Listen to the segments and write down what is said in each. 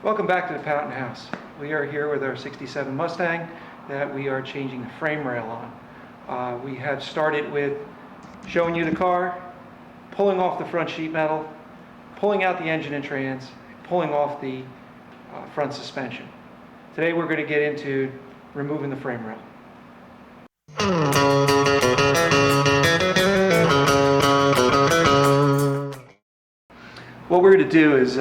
Welcome back to the Patton House. We are here with our 67 Mustang that we are changing the frame rail on. We have started with showing you the car, pulling off the front sheet metal, pulling out the engine and trans, pulling off the front suspension. Today we're going to get into removing the frame rail. What we're going to do is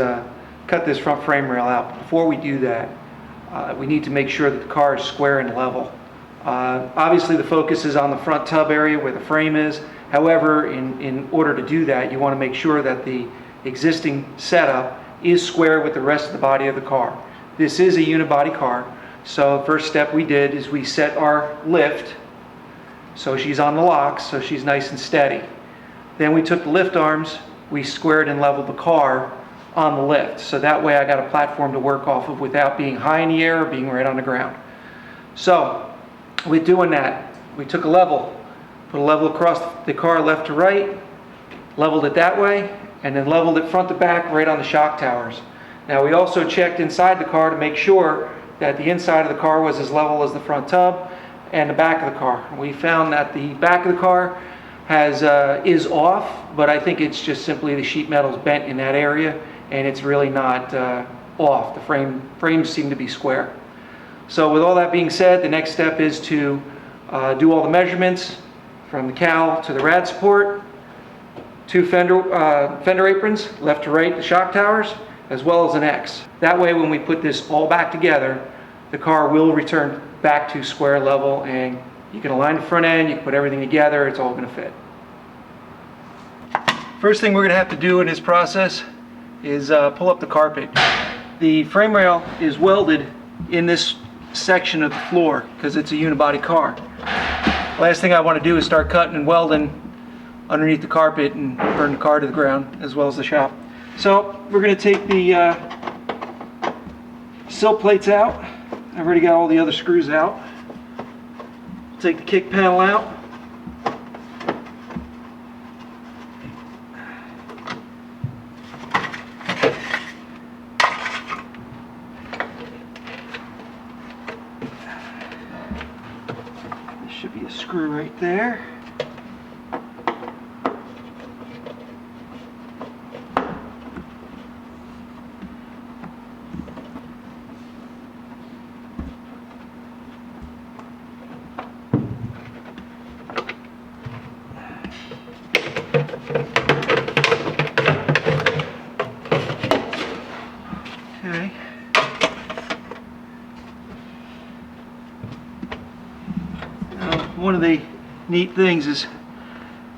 cut this front frame rail out. Before we do that, we need to make sure that the car is square and level. Obviously the focus is on the front tub area where the frame is. However, in order to do that, you want to make sure that the existing setup is square with the rest of the body of the car. This is a unibody car, so the first step we did is we set our lift so she's on the locks, so she's nice and steady. Then we took the lift arms, we squared and leveled the car on the lift, so that way I got a platform to work off of without being high in the air or being right on the ground. So with doing that, we took a level, put a level across the car left to right, leveled it that way, and then leveled it front to back right on the shock towers. Now we also checked inside the car to make sure that the inside of the car was as level as the front tub and the back of the car. We found that the back of the car is off, but I think it's just simply the sheet metal's bent in that area, and it's really not off. The frames seem to be square. So with all that being said, the next step is to do all the measurements from the cowl to the rad support, two fender aprons, left to right, the shock towers, as well as an X. That way when we put this all back together, the car will return back to square level, and you can align the front end, you can put everything together, it's all going to fit. First thing we're going to have to do in this process is pull up the carpet. The frame rail is welded in this section of the floor because it's a unibody car. Last thing I want to do is start cutting and welding underneath the carpet and burn the car to the ground as well as the shop. So we're going to take the sill plates out. I've already got all the other screws out. Take the kick panel out. There should be a screw right there. Okay. One of the neat things is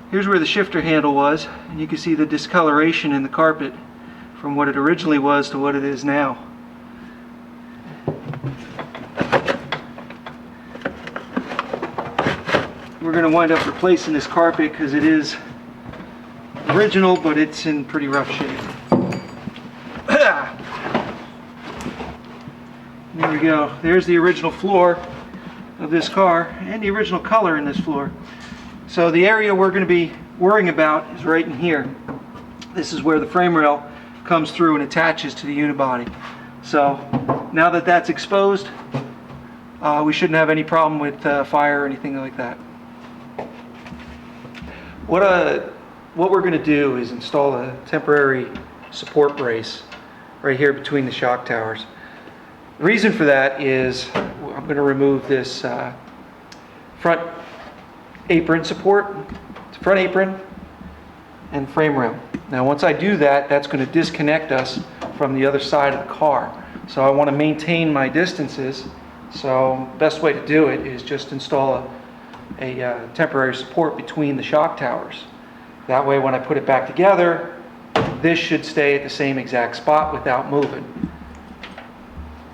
here's where the shifter handle was, and you can see the discoloration in the carpet from what it originally was to what it is now. We're going to wind up replacing this carpet because it is original, but it's in pretty rough shape. There we go. There's the original floor of this car and the original color in this floor. So the area we're going to be worrying about is right in here. This is where the frame rail comes through and attaches to the unibody. So now that that's exposed, we shouldn't have any problem with fire or anything like that. What we're going to do is install a temporary support brace right here between the shock towers. The reason for that is I'm going to remove this front apron support, front apron and frame rail. Now once I do that, that's going to disconnect us from the other side of the car. So I want to maintain my distances, so the best way to do it is just install a temporary support between the shock towers. That way when I put it back together, this should stay at the same exact spot without moving.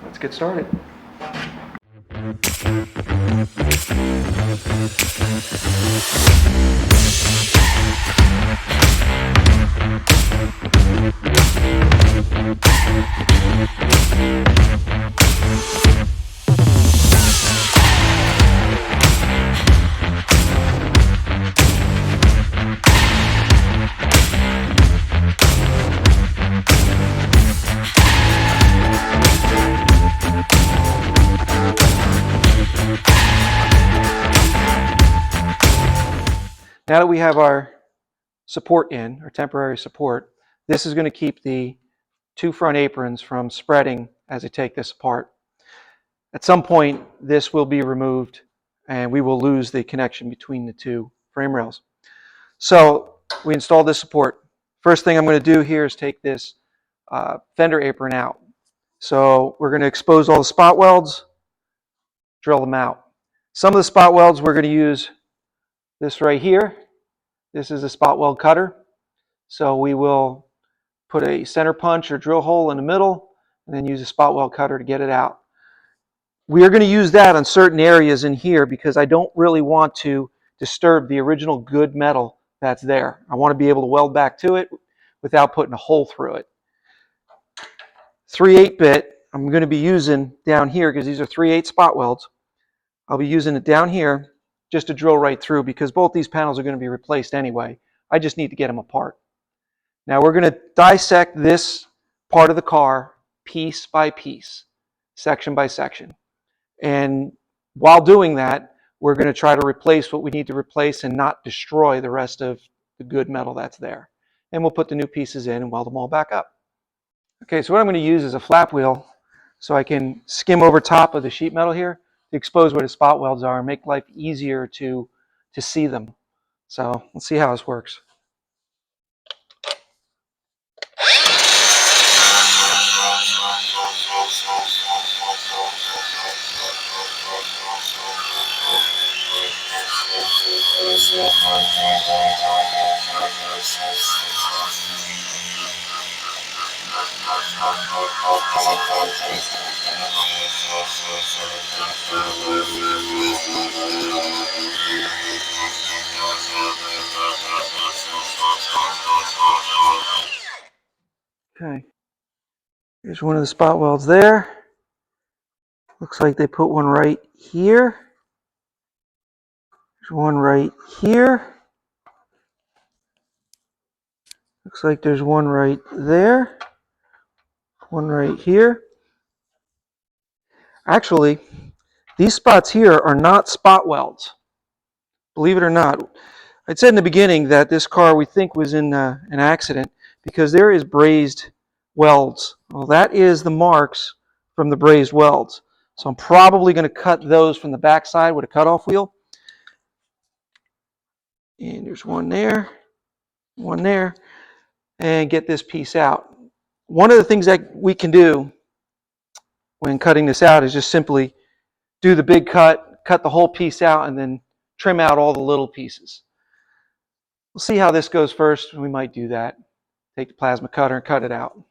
Let's get started. Now that we have our support in, our temporary support, this is going to keep the two front aprons from spreading as I take this apart. At some point, this will be removed and we will lose the connection between the two frame rails. So we installed this support. First thing I'm going to do here is take this fender apron out. So we're going to expose all the spot welds, drill them out. Some of the spot welds we're going to use this right here. This is a spot weld cutter. So we will put a center punch or drill hole in the middle and then use a spot weld cutter to get it out. We are going to use that on certain areas in here because I don't really want to disturb the original good metal that's there. I want to be able to weld back to it without putting a hole through it. 3/8 bit I'm going to be using down here because these are 3/8 spot welds. I'll be using it down here just to drill right through because both these panels are going to be replaced anyway. I just need to get them apart. Now we're going to dissect this part of the car piece by piece, section by section. And while doing that, we're going to try to replace what we need to replace and not destroy the rest of the good metal that's there. And we'll put the new pieces in and weld them all back up. Okay, so what I'm going to use is a flap wheel so I can skim over top of the sheet metal here to expose where the spot welds are and make life easier to see them. So let's see how this works. Okay, here's one of the spot welds there. Looks like they put one right here. There's one right here. Looks like there's one right there. One right here. Actually, these spots here are not spot welds. Believe it or not. I said in the beginning that this car we think was in an accident because there is brazed welds. Well, that is the marks from the brazed welds. So I'm probably going to cut those from the back side with a cutoff wheel. And there's one there, and get this piece out. One of the things that we can do when cutting this out is just simply do the big cut the whole piece out, and then trim out all the little pieces. We'll see how this goes first. We might do that. Take the plasma cutter and cut it out.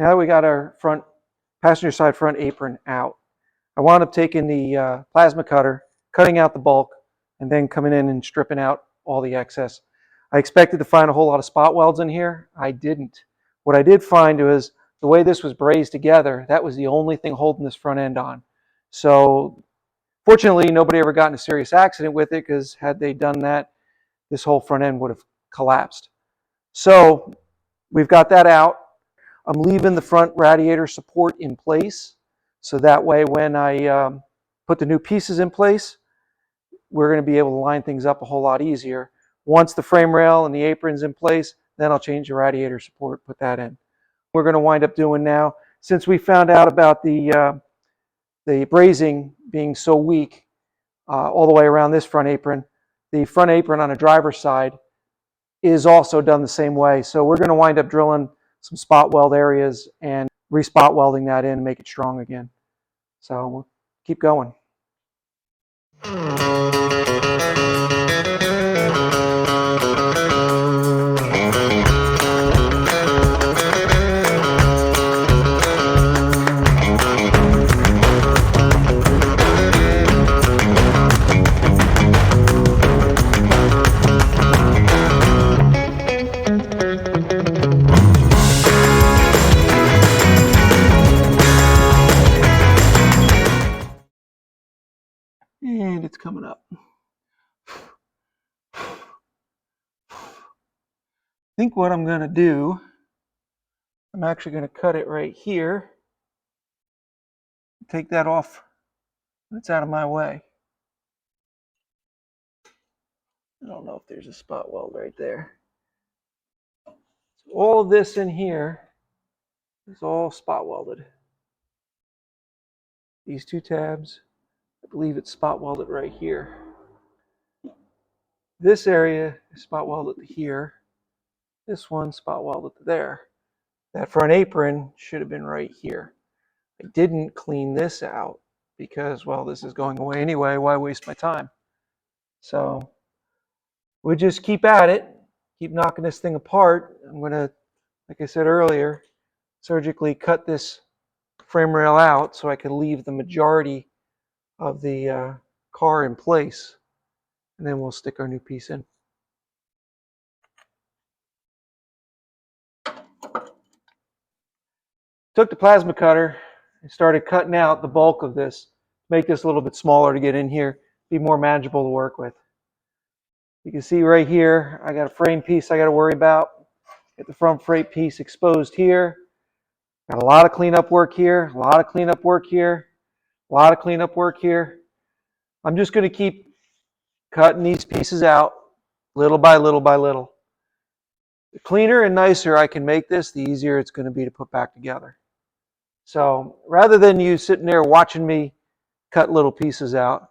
Now that we got our front passenger side front apron out, I wound up taking the plasma cutter, cutting out the bulk, and then coming in and stripping out all the excess. I expected to find a whole lot of spot welds in here. I didn't. What I did find was the way this was brazed together, that was the only thing holding this front end on. So fortunately, nobody ever got in a serious accident with it because had they done that, this whole front end would have collapsed. So we've got that out. I'm leaving the front radiator support in place, so that way when I put the new pieces in place, we're going to be able to line things up a whole lot easier. Once the frame rail and the apron's in place, then I'll change the radiator support, put that in. We're going to wind up doing now, since we found out about the brazing being so weak all the way around this front apron, the front apron on the driver's side is also done the same way. So we're going to wind up drilling some spot weld areas and re-spot welding that in and make it strong again. So we'll keep going. And it's coming up. I think what I'm going to do, I'm actually going to cut it right here. Take that off. It's out of my way. I don't know if there's a spot weld right there. So all of this in here is all spot welded. These two tabs, I believe it's spot welded right here. This area is spot welded to here. This one spot welded to there. That front apron should have been right here. I didn't clean this out because, well, this is going away anyway. Why waste my time? So we'll just keep at it, keep knocking this thing apart. I'm going to, like I said earlier, surgically cut this frame rail out so I can leave the majority of the car in place. And then we'll stick our new piece in. Took the plasma cutter and started cutting out the bulk of this, make this a little bit smaller to get in here, be more manageable to work with. You can see right here, I got a frame piece I got to worry about. Get the front frame piece exposed here. Got a lot of cleanup work here, a lot of cleanup work here, a lot of cleanup work here. I'm just going to keep cutting these pieces out little by little by little. The cleaner and nicer I can make this, the easier it's going to be to put back together. So rather than you sitting there watching me cut little pieces out,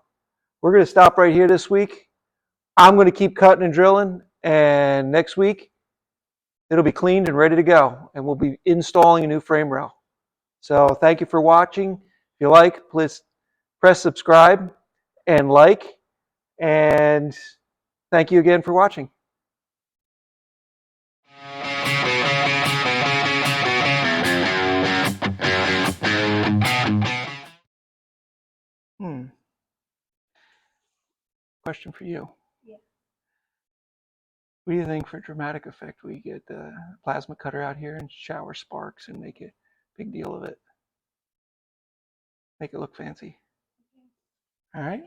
we're going to stop right here this week. I'm going to keep cutting and drilling, and next week it'll be cleaned and ready to go, and we'll be installing a new frame rail. So thank you for watching. If you like, please press subscribe and like, and thank you again for watching. Question for you. Yeah. What do you think for dramatic effect we get the plasma cutter out here and shower sparks and make a big deal of it? Make it look fancy. Okay. All right?